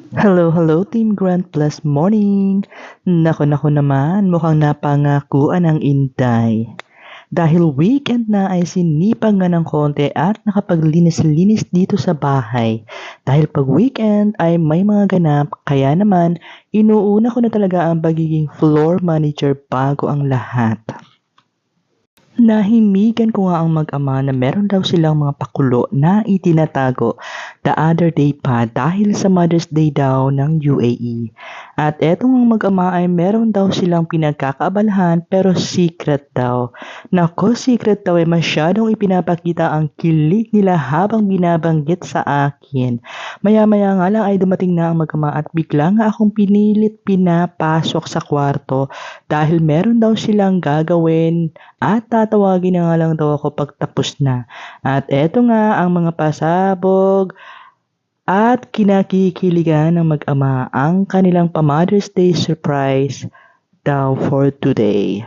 Hello, Team Grand Plus Morning! Naku naman, mukhang napangakuan ang Inday. Dahil weekend na ay sinipag nga ng konti at nakapaglinis-linis dito sa bahay. Dahil pag weekend ay may mga ganap, kaya naman inuuna ko na talaga ang pagiging floor manager bago ang lahat. Nahimikan ko nga ang mag-ama na meron daw silang mga pakulo na itinatago the other day pa dahil sa Mother's Day daw ng UAE. At etong ang mag-ama ay meron daw silang pinagkakaabalahan pero secret daw. Nako, secret daw ay masyadong ipinapakita ang kilig nila habang binabanggit sa akin. Maya-maya nga lang ay dumating na ang mag-ama at bigla nga akong pinilit pinapasok sa kwarto dahil meron daw silang gagawin at tatawagin na nga lang daw ako pag tapos na. At eto nga ang mga pasabog at kinakikiligan ng mag-ama ang kanilang pa-Mother's Day surprise daw for today.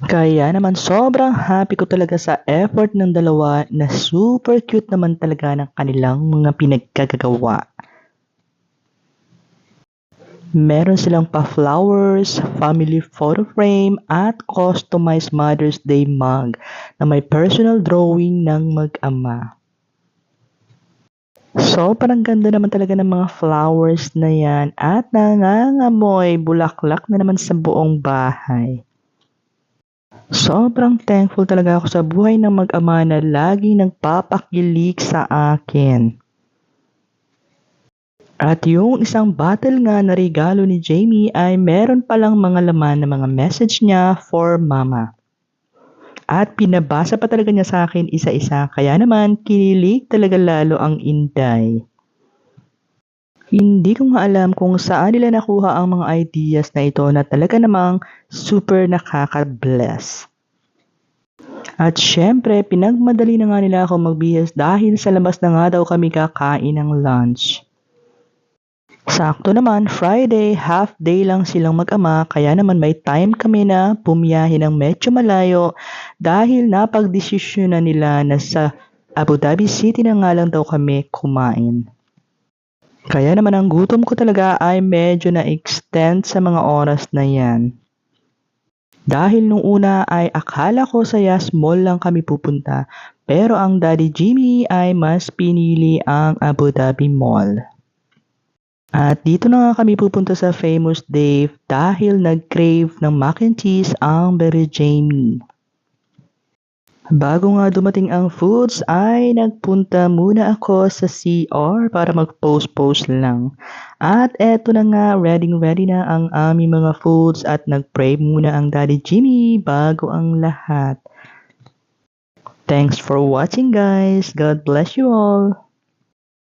Kaya naman sobrang happy ko talaga sa effort ng dalawa na super cute naman talaga ng kanilang mga pinagkagagawa. Meron silang pa-flowers, family photo frame, at customized Mother's Day mug na may personal drawing ng mag-ama. Sobrang ganda naman talaga ng mga flowers na yan at nangangamoy bulaklak na naman sa buong bahay. Sobrang thankful talaga ako sa buhay ng mag-ama na laging nagpapakilig sa akin. At yung isang bottle nga na regalo ni Jamie ay meron palang mga laman na mga message niya for mama. At pinabasa pa talaga niya sa akin isa-isa kaya naman kinilig talaga lalo ang Inday. Hindi ko nga alam kung saan nila nakuha ang mga ideas na ito na talaga namang super nakaka-bless. At syempre, pinagmadali na nga nila ako magbihis dahil sa labas na nga daw kami kakain ng lunch. Sakto naman, Friday, half day lang silang mag-ama kaya naman may time kami na bumiyahe ng medyo malayo dahil napagdesisyon na nila na sa Abu Dhabi City na nga lang daw kami kumain. Kaya naman ang gutom ko talaga ay medyo na-extend sa mga oras na yan. Dahil nung una ay akala ko sa Yas Mall lang kami pupunta pero ang Daddy Jimmy ay mas pinili ang Abu Dhabi Mall. At dito na nga kami pupunta sa Famous Dave dahil nag-crave ng mac and cheese ang Berry Jamie. Bago nga dumating ang foods ay nagpunta muna ako sa CR para mag-post lang. At eto na nga, ready na ang aming mga foods at nag-pray muna ang Daddy Jimmy bago ang lahat. Thanks for watching guys. God bless you all.